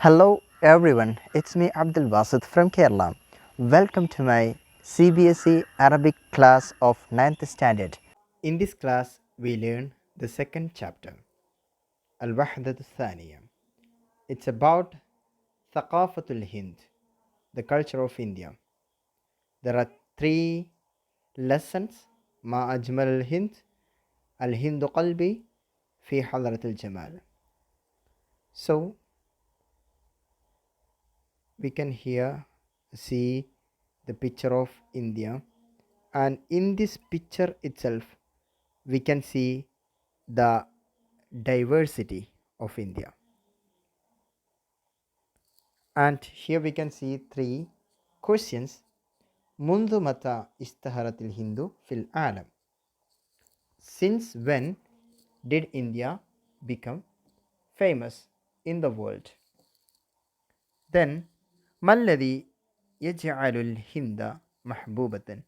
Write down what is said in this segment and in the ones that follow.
Hello everyone, it's me Abdul Basit from Kerala. Welcome to my CBSE Arabic class of ninth standard. In this class, we learn the second chapter, Al-Wahdat Thaniya. It's about Thaqafatul Hind, the culture of India. There are three lessons, Ma Ajmal al-Hind, Al-Hindu Qalbi, Fi Hadrat al-Jamal. So, we can here see the picture of India, and in this picture itself we can see the diversity of India. And here we can see three questions. منذ متى اشتهرت الهند في العالم? Since when did India become famous in the world? Then ما الذي يجعل الهند محبوبة?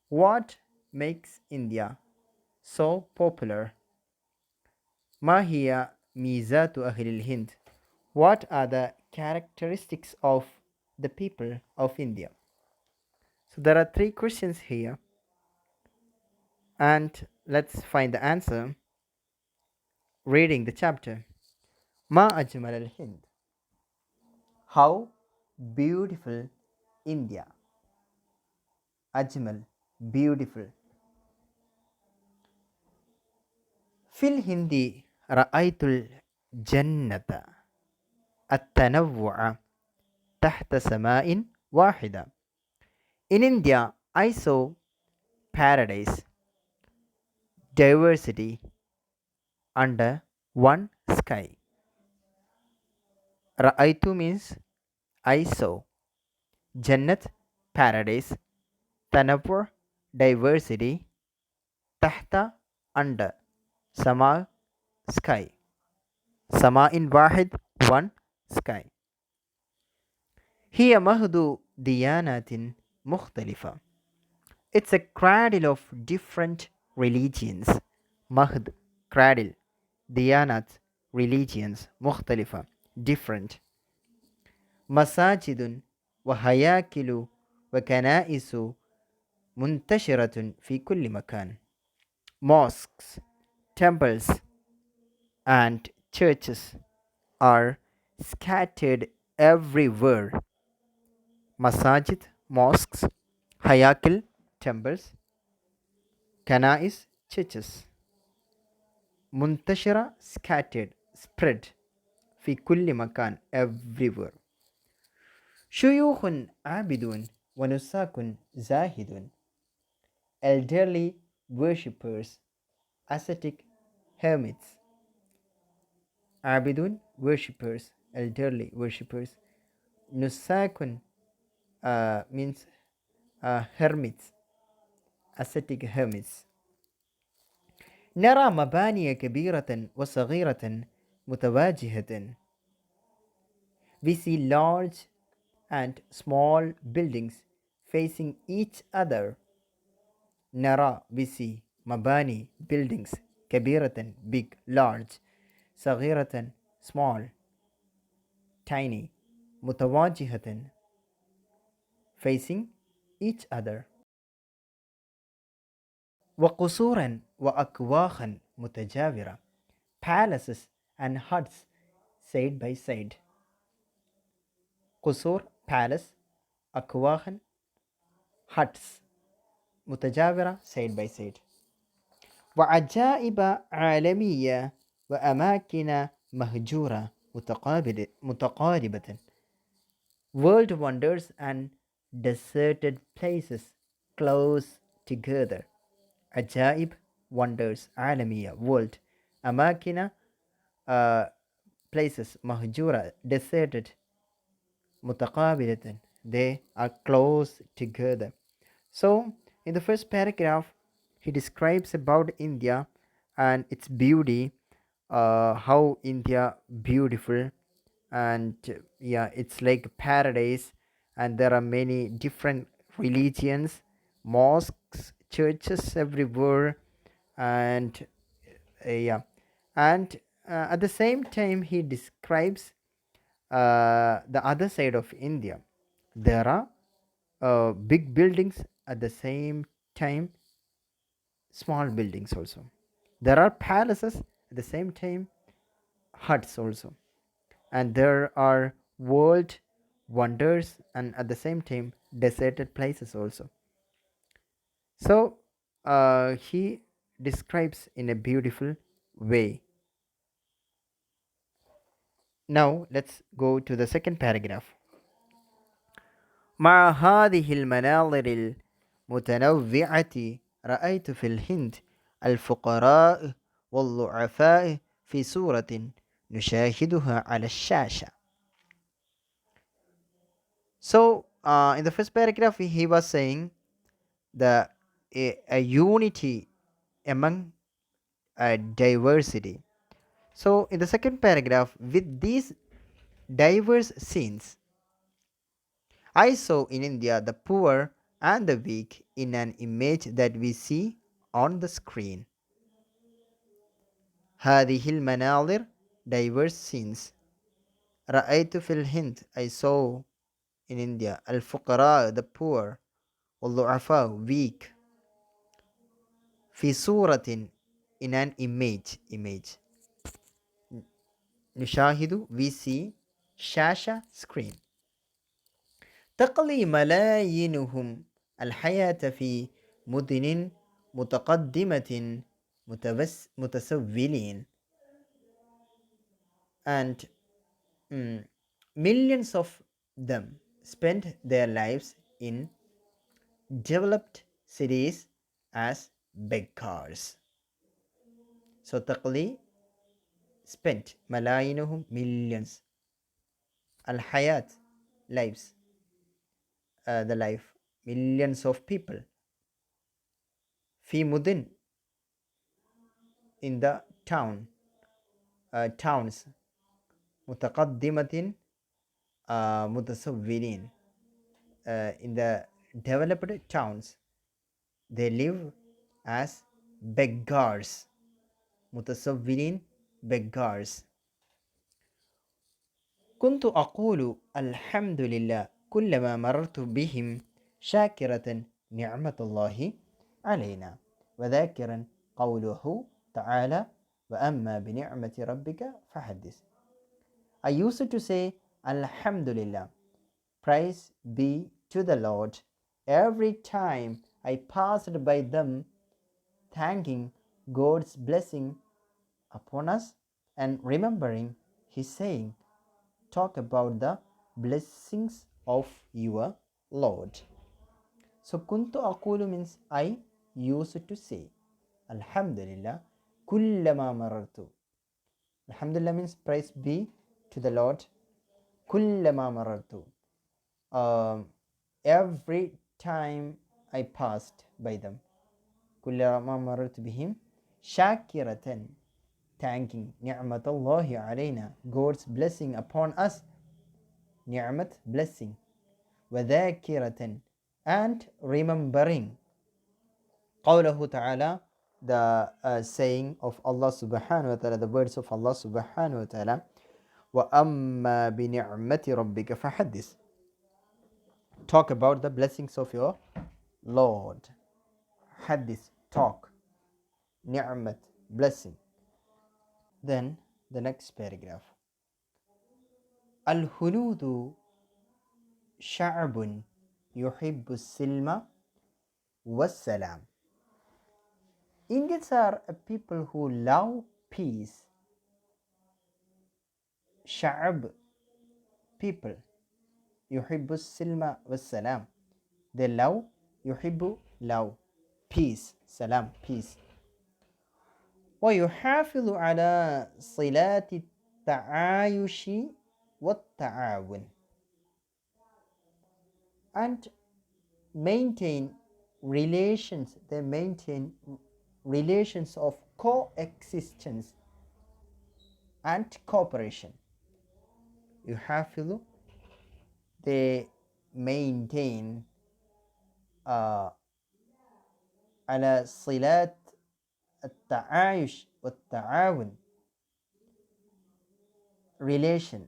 What makes India so popular? ما هي ميزات أهل الهند? What are the characteristics of the people of India? So there are three questions here, and let's find the answer reading the chapter. ما أجمل الهند? How beautiful India. أجمل, beautiful. في الهند رأيت الجنة التنوع تحت سماء واحدة. In India, I saw paradise, diversity under one sky. Ra'aytu means I saw. Jannat, paradise. Tanawwur, diversity. Tahta, under. Sama, sky. Sama in wahid, one sky. هي مهد ديانات مختلفة. It's a cradle of different religions. Mahd, cradle. Diyanat, religions. مختلفة, different. مساجد وهياكل وكنائس منتشرة في كل مكان. Mosques, temples, and churches are scattered everywhere. Masajid, mosques, hayakil, temples, kanais, churches. Muntashira, scattered, spread. في كل مكان, everywhere. شيوخ عابدون ونساك زاهدون. Elderly worshippers, ascetic hermits. Abidun, worshippers, elderly worshippers. Nusakun means hermits, ascetic hermits. نرى مباني كبيرة وصغيرة متواجهة. We see large and small buildings facing each other. نرى, we see. مباني, buildings. كبيرة, big, large. صغيرة, small, tiny. متواجهة, facing each other. وقصورا وأكواخا متجاورة. Palaces and huts side by side. قصور, palace. أكواخا, huts. متجاورة, side by side. وعجائب عالمية وأماكن مهجورة متقاربة. World wonders and deserted places close together. عجائب, wonders. عالمية, world. أماكن, places. مهجورة, deserted. متقابلة, they are close together. So in the first paragraph he describes about India and its beauty, how India beautiful, and it's like paradise, and there are many different religions, mosques, churches everywhere, and and at the same time he describes the other side of India, there are big buildings at the same time, small buildings also. There are palaces at the same time, huts also. And there are world wonders and at the same time deserted places also. So he describes in a beautiful way. Now let's go to the second paragraph. مع هذه المناظر المتنوعة رأيت في الهند الفقراء والضعفاء في صورة نشاهدها على الشاشة. So in the first paragraph he was saying the a unity among diversity. So in the second paragraph, with these diverse scenes, I saw in India the poor and the weak in an image that we see on the screen. هذه المناظر, diverse scenes. رأيت في الهند, I saw in India الفقراء, the poor, والضعفاء, weak, في صورة, in an image. نشاهد, we see, شاشة, screen. تقضي ملايينهم الحياة في مدن متقدمة متسولين, and millions of them spend their lives in developed cities as beggars. So تقضي, spent, ملايينهم, millions, الحياة, lives, the life, millions of people, في مدن, in the towns, متقدمة, متسولين, in the developed towns, they live as beggars. متسولين, beggars. كنت أقول الحمد لله كلما مررت بهم شاكرة نعمة الله علينا وذاكرا قوله تعالى وأما بنعمة ربك فحدث. I used to say Alhamdulillah, praise be to the Lord, every time I passed by them, thanking God's blessing upon us and remembering his saying, talk about the blessings of your Lord. So kuntu aqulu means I used to say Alhamdulillah kullama marartu. Alhamdulillah means praise be to the Lord. Kullama marartu, every time I passed by them. Kullama marartu bihim shakiratan, thanking ni'matallahi alayna, God's blessing upon us. Ni'mat, blessing. وذاكرة, and remembering. قوله تعالى, the saying of Allah subhanahu wa ta'ala, the words of Allah subhanahu wa ta'ala. وَأَمَّا بِنِعْمَةِ رَبِّكَ فَحَدِّثْ, talk about the blessings of your Lord. Hadith, talk. Ni'mat, blessing. Then the next paragraph. الهنود شعب يحب السلم والسلام. Indians are a people who love peace. شعب, people. يحب السلم والسلام, they love. يحب, love. Peace, salam, peace. ويحافظ على صلات التعايش والتعاون, and maintain relations. They maintain relations of coexistence and cooperation. يحافظ, they maintain على صلات التعايش والتعاون, relation,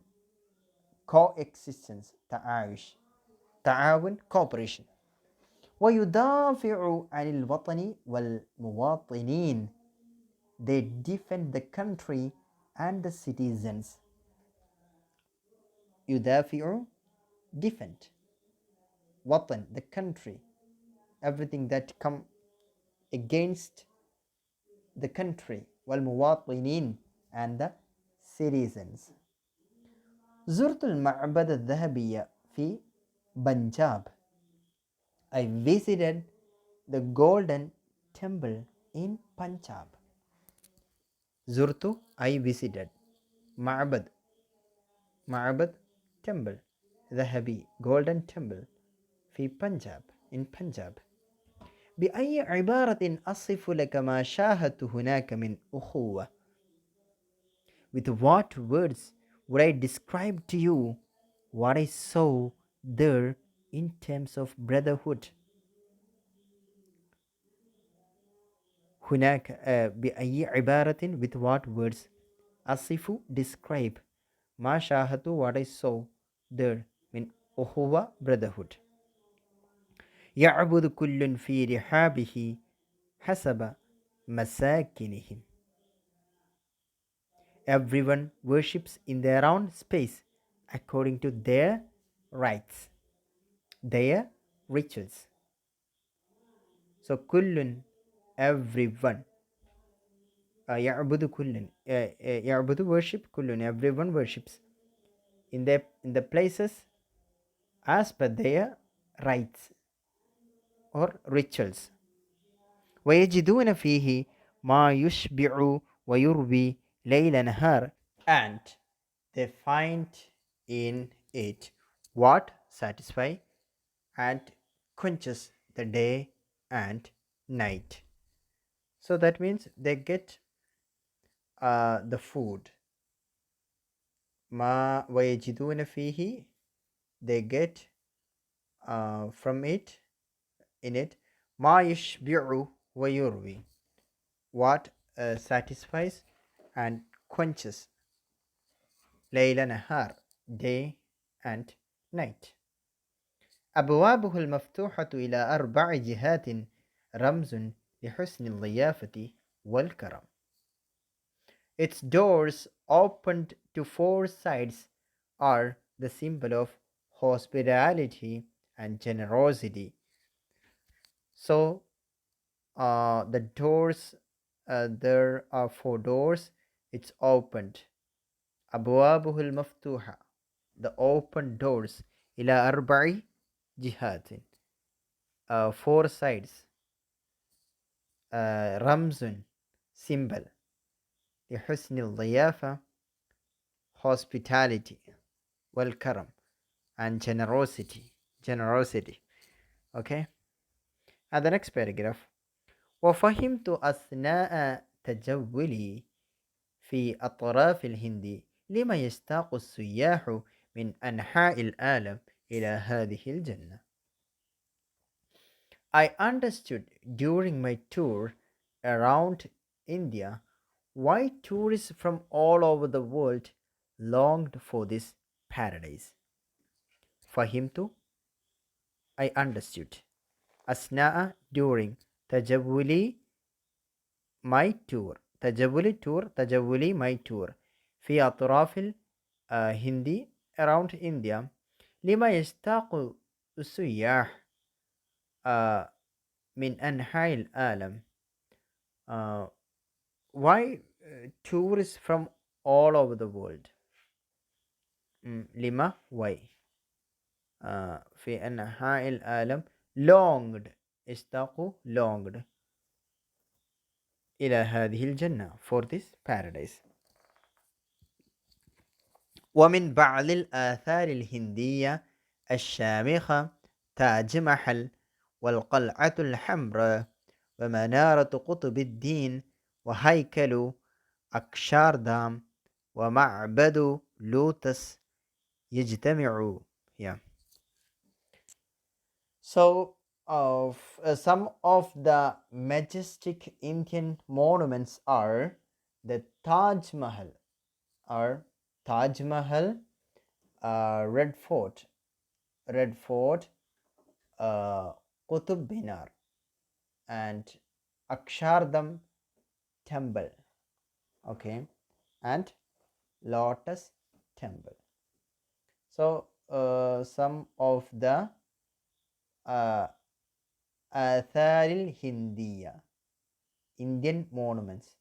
coexistence تعايش تعاون cooperation. ويدافع عن الوطن والمواطنين they defend the country and the citizens. يدافع defend وطن the country everything that come against the country والمواطنين and the citizens. زرت المعبد الذهبي في بنجاب. I visited the golden temple in Punjab. زرت I visited معبد temple ذهبي golden temple في بنجاب in Punjab. بأي عبارة أصف لك ما شاهدت هناك من أخوة. With what words would I describe to you what I saw there in terms of brotherhood. هناك بأي عبارة with what words أصف describe ما شاهدت what I saw there من أخوة brotherhood. يعبد كل في رحابه حسب مساكنهم. Everyone worships in their own space according to their rites, their rituals. So كل everyone يعبد كل يعبد worship كل everyone worships in the places as per their rites or rituals. ويجدون فيه ما يشبع ويربي ليل نهار and they find in it what satisfy and quenches the day and night. So that means they get the food. ما ويجدون فيه they get from it in it ما يشبع ويروي what satisfies and quenches ليل نهار day and night. أبوابه المفتوحة إلى 4 جهات رمز لحسن الضيافة والكرم. Its doors opened to 4 sides are the symbol of hospitality and generosity. So the doors, there are 4 doors, it's opened. أبوابه المفتوحة, the open doors, إلى 4 جهات, 4 sides, رمز, symbol, لحسن الضيافة, hospitality, والكرم, and generosity. Okay, and the next paragraph. وفهمت أثناء تجولي في أطراف الهند لما يشتاق السياح من أنحاء العالم إلى هذه الجنة. I understood during my tour around India why tourists from all over the world longed for this paradise. فهمت, I understood. أثناء, during. تجولي, my tour. تجولي, tour. تجولي, my tour. في أطراف الهند, around India. لما يشتاق السياح من أنحاء العالم. Why tourists from all over the world. لما, why. في أنحاء العالم longed, اشتاقوا, longed إلى هذه الجنة, for this paradise. ومن بعض الآثار الهندية الشامخة تاج محل والقلعة الحمراء ومنارة قطب الدين وهيكل أكشاردام ومعبد لوتس يجتمع. Yeah. So some of the majestic Indian monuments are the Taj Mahal, Red Fort, Qutub Minar, and Akshardham Temple. Okay, and Lotus Temple. So some of the آثار الهندية, Indian monuments.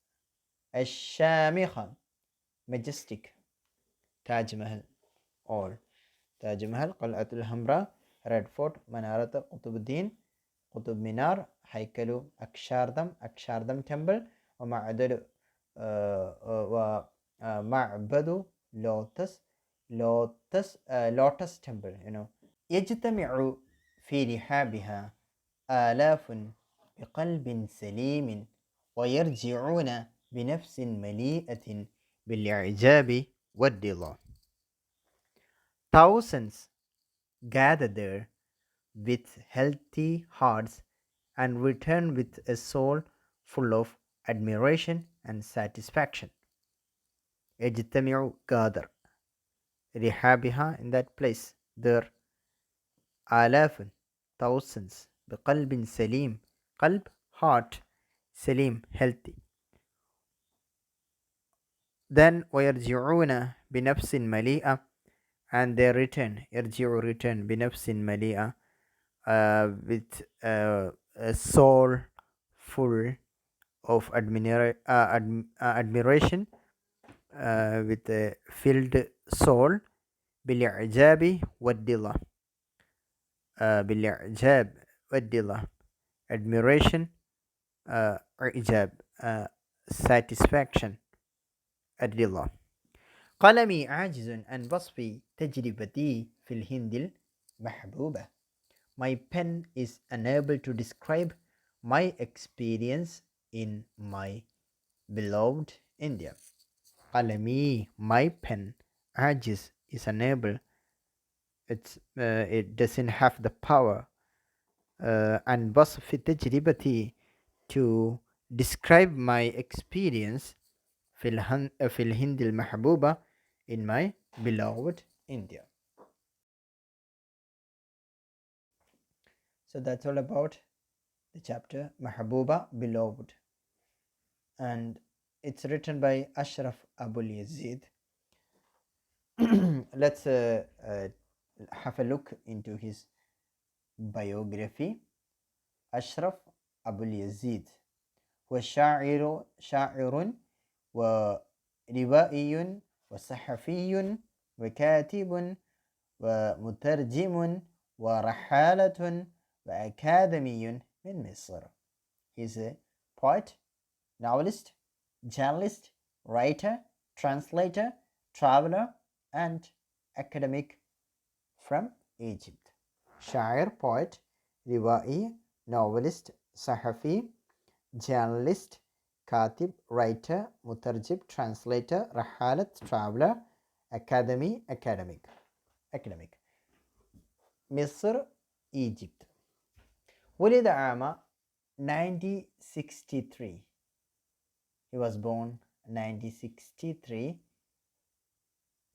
الشامخة, majestic. تاج محل, all. تاج محل, قلعة الحمراء, Red Fort, منارة قطب الدين, قطب مينار, هيكل أكشاردم temple, ومعبد ومعبد lotus temple, يجتمع في رحابها آلاف بقلب سليم ويرجعون بنفس مليئة بالإعجاب والرضا. Thousands gather there with healthy hearts and return with a soul full of admiration and satisfaction. يجتمع gather, رحابها, in that place, there, آلاف, thousands, بقلب سليم, قلب, heart, سليم, healthy. Then ويرجعون بنفس مليئة, and they return, يرجع, return, بنفس مليئة, with a soul full of admiration, with a filled soul, بالإعجاب والرضا, بالإعجاب والرضا, admiration, إعجاب, satisfaction, الرضا. قلمي عاجز عن وصف تجربتي في الهند المحبوبة. My pen is unable to describe my experience in my beloved India. قلمي, my pen, عاجز, is unable, it doesn't have the power, عن وصف تجربتي, to describe my experience في الهند المحبوبة, in my beloved India. So that's all about the chapter Mahbuba, beloved, and it's written by Ashraf Abul Yazid. Let's have a look into his biography. Ashraf Abul Yazid هو شاعر وروائي وصحفي وكاتب ومترجم ورحالة وأكاديمي من مصر. He is a poet, novelist, journalist, writer, translator, traveler, and academic from Egypt. شاعر, poet, روائي, novelist, صحفي, journalist, كاتب, writer, مترجم, translator, رحالة, traveler, academic. مصر, Egypt. ولد عام 1963. He was born 1963.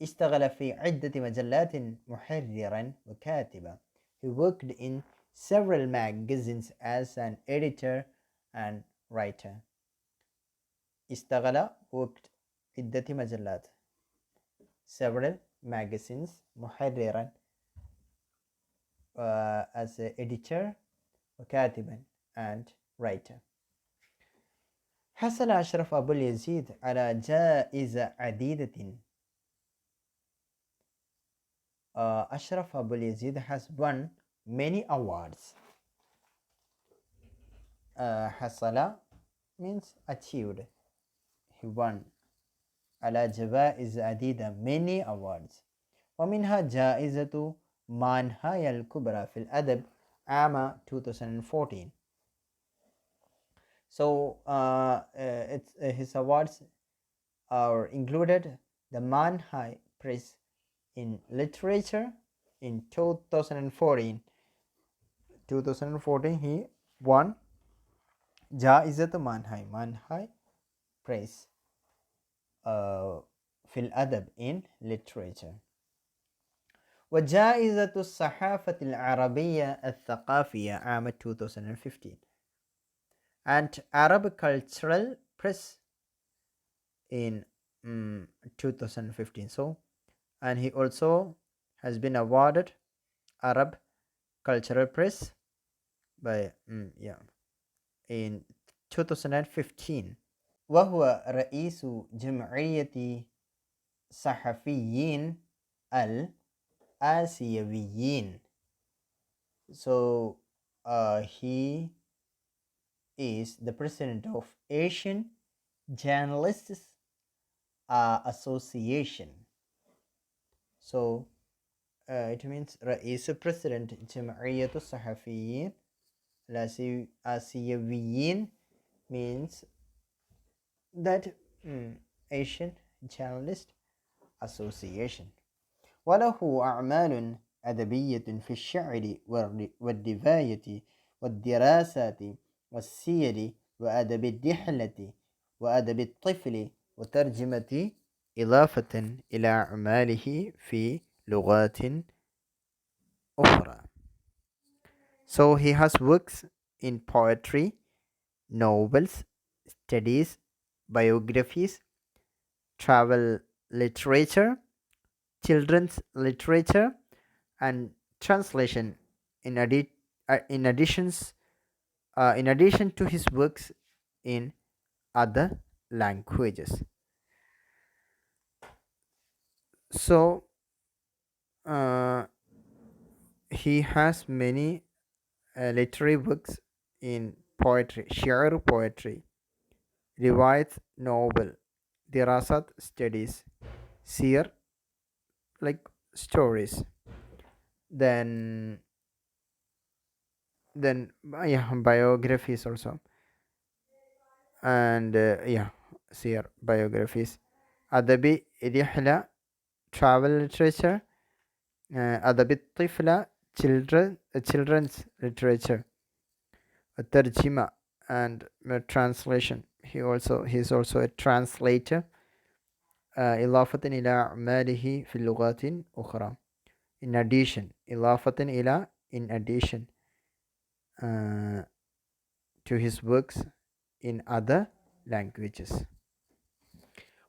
اشتغل في عدة مجلات محررا وكاتبا. He worked in several magazines as an editor and writer. اشتغل, worked, عدة مجلات, several magazines, محررا, as an editor وكاتبا and writer. حصل أشرف أبو اليزيد على جائزة عديدة. Ashraf Abul Yazid has won many awards. حصل means achieved. He won على جوائز عديدة, many awards. ومنها جائزة مانهاي الكبرى في الأدب عام 2014. So his awards are included the Manhai Prize in Literature in 2014. He won جائزة Manhai Prize في الأدب, in literature. وجائزة الصحافة العربية الثقافية عام 2015 and Arab Cultural Press in 2015. So, and he also has been awarded Arab Cultural Press by in 2015. وهو رئيس جمعية صحفيين الآسيويين. So he is the president of Asian Journalists Association. So it means رئيس president جمعية الصحفيين الآسيويين means that Asian Journalist Association. وله أعمال أدبية في الشعر والرواية والدراسات والسير وأدب الدحلة وأدب الطفل وترجمة، إضافة إلى أعماله في لغات أخرى. So he has works in poetry, novels, studies, biographies, travel literature, children's literature, and translation. In addition to his works in other languages. So he has many literary works in poetry, shi'r poetry, riwayat novel, dirasat studies, seer like stories, then biographies also, and seer biographies, adabi rihla travel literature, adabi الطفلة children's literature, tarjima and translation. He is also a translator. إضافة إلى أعماله في لغات أخرى. In addition, إضافة إلى in addition to his works in other languages.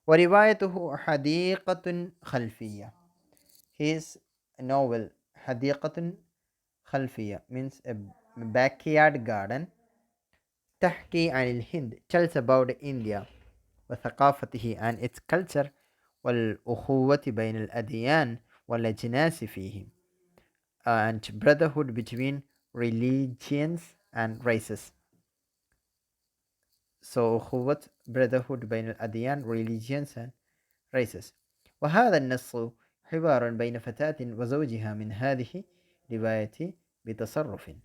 وروايته حديقة خلفية. His novel حديقة خلفية means a backyard garden. تحكي عن الهند tells about India وثقافته and its culture والأخوة بين الأديان والأجناس فيه and brotherhood between religions and races. So أخوة brotherhood بين الأديان religions and races. وهذا النص حوار بين فتاة وزوجها من هذه رواية بتصرف.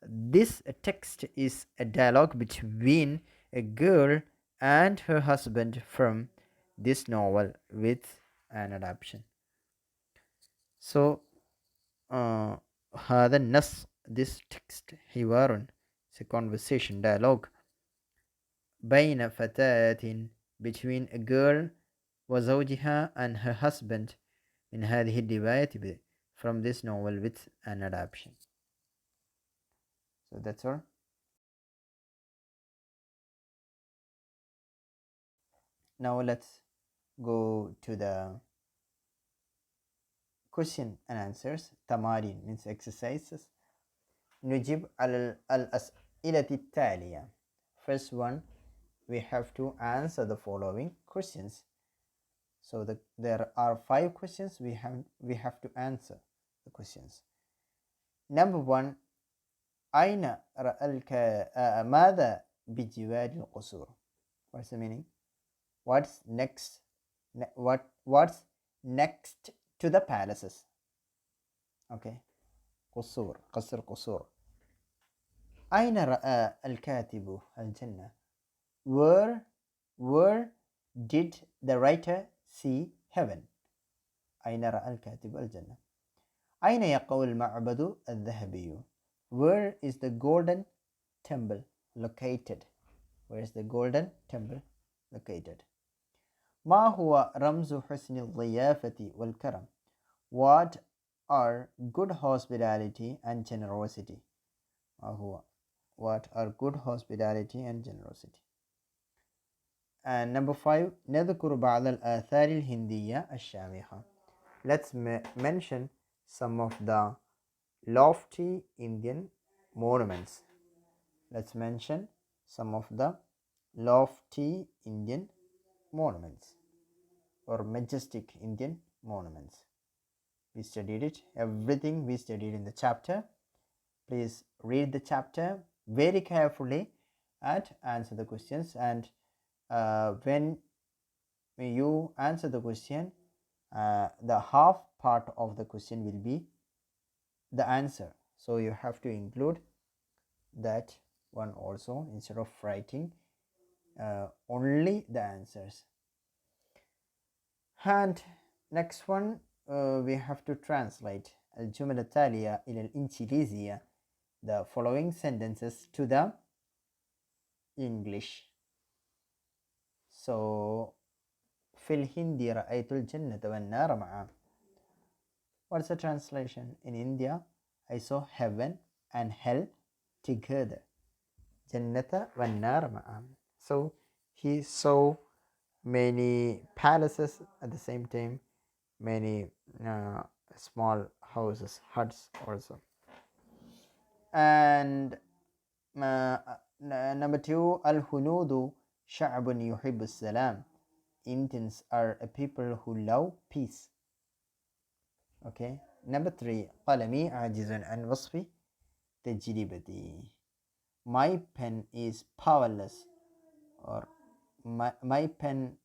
This text is a dialogue between a girl and her husband from this novel with an adaptation. So هذا النص, this text, حوار, it's a conversation, dialogue, بين فتاة, between a girl, وزوجها and her husband, من هذه الرواية, from this novel with an adaptation. So that's all. Now let's go to the question and answers. تمارين means exercises. نجيب على الأسئلة التالية. First one, we have to answer the following questions. So there are 5 questions. We have to answer the questions. Number 1, أين رأى ماذا بجوار القصور? What's the meaning? What's next to the palaces? Okay. قصور, قصر قصور. أين رأى الكاتب الجنة? Where did the writer see heaven? أين رأى الكاتب الجنة؟ أين يقع المعبد الذهبي? Where is the golden temple located? Where is the golden temple located? ما هو رمز حسن الضيافة والكرم? What are good hospitality and generosity. What are good hospitality and generosity? And number 5, نذكر بعض الآثار الهندية الشامخة. Let's mention some of the lofty Indian monuments. Let's mention some of the lofty Indian monuments or majestic Indian monuments. We studied it, everything we studied in the chapter. Please read the chapter very carefully and answer the questions. And when you answer the question, the half part of the question will be the answer. So you have to include that one also instead of writing only the answers. And next one, we have to translate الجمل التالية إلى الإنجليزية, the following sentences to the English. So في الهند رأيت الجنة والنار معا. What's the translation? In India, I saw heaven and hell together. Jannata والنار معا. So he saw many palaces at the same time, many small houses, huts also. And number 2, الهنود شعب يحب السلام. Indians are a people who love peace. Okay. Number 3, قلمي عاجز عن وصف تجربتي. My pen is powerless, or my pen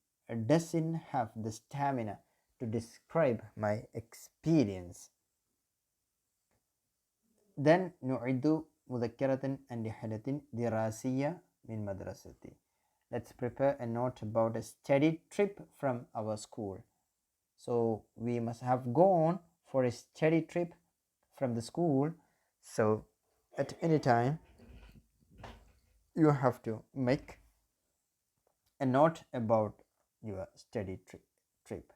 doesn't have the stamina to describe my experience. Then نعد مذكرة عن رحلة دراسية من مدرستي. Let's prepare a note about a study trip from our school. So we must have gone for a study trip from the school. So at any time you have to make a note about your study trip.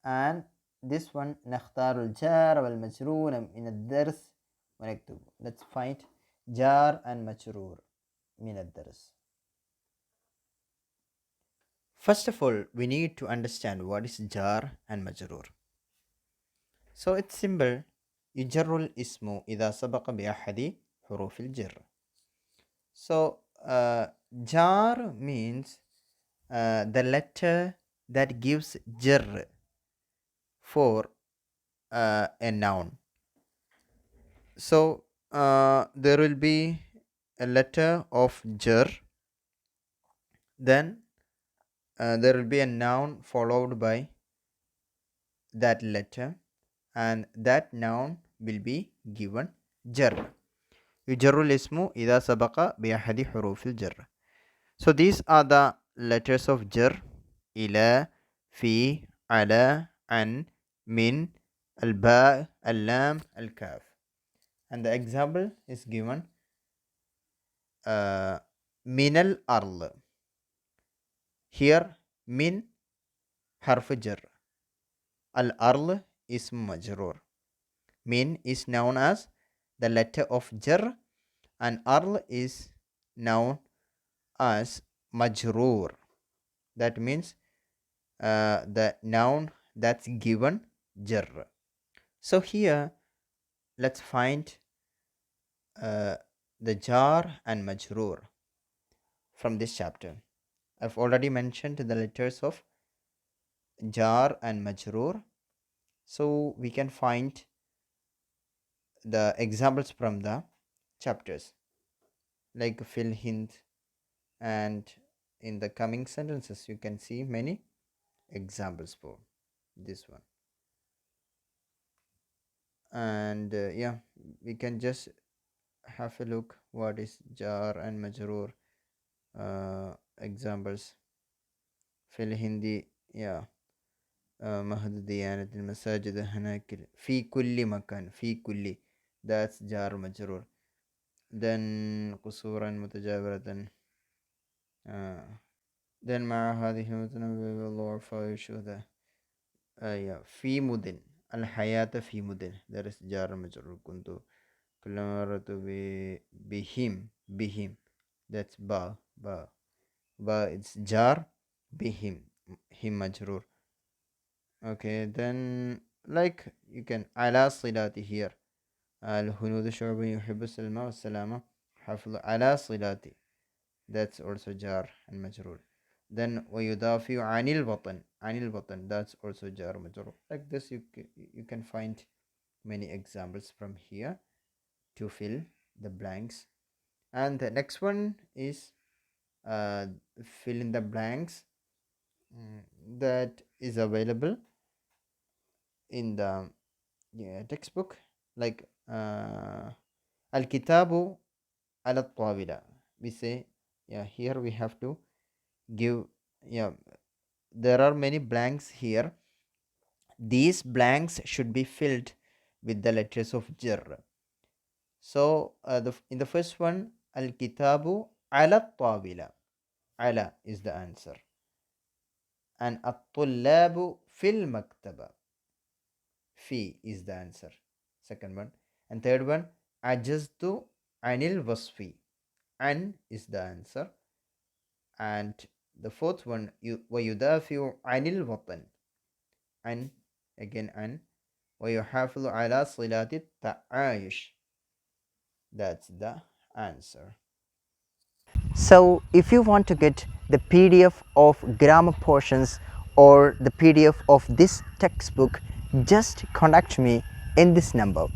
And this one, نختار الجار والمجرور من الدرس ونكتب. Let's find جار and مجرور من الدرس. First of all, we need to understand what is jar and majrur. So it's simple. يجر الاسم إذا سبق بأحد حروف الجر. So jar means the letter that gives jar for a noun. So there will be a letter of jar, then there will be a noun followed by that letter, and that noun will be given jar. يجر الاسم إذا سبق بأحد حروف الجر. So these are the letters of jar: إلى, في, على, عن, من, الباء, اللام, الكاف. And the example is given من الأرض. Here من حرف جر. الأرض اسم مجرور. Min is known as the letter of jar, and arl is known as majroor. That means the noun that's given jar. So here let's find the jar and majroor from this chapter. I've already mentioned the letters of jar and majroor, so we can find the examples from the chapters like fil Hind, and in the coming sentences you can see many examples for this one. And yeah, we can just have a look what is jar and majroor examples. fil Hindi, yeah, مهد ديانة المساجد هناك في كل مكان. في كل, that's jar majroor. Then قصورا متجاورة. Then مع هذه المتنبه بالله فاي شهداء. Yeah, في مدن الحياة في مدن. There is جار مجرور. كنت كلما مررت بهم بهم. That's ba it's jar بهم him مجرور. Okay, then like you can على صلاتي here. الهنود شعوب يحب السلم والسلامة. حافظ على صلاتي. That's also jar and مجرور. Then ويدافع عن الوطن. عن الوطن. That's also jar مجرور. Like this you can find many examples from here to fill the blanks. And the next one is fill in the blanks that is available in the textbook, like الكتاب على الطاولة. We say, yeah, here we have to give, yeah, there are many blanks here. These blanks should be filled with the letters of jar. So in the first one, الكتاب على الطاولة. على is the answer. And الطلاب في المكتبة. في is the answer. Second one. And third one, عجزت عن الوصف. عن is the answer. And the fourth one, ويدافع عن الوطن. عن, again عن. ويحافظ على صلات التعايش. That's the answer. So if you want to get the PDF of grammar portions or the PDF of this textbook, just contact me in this number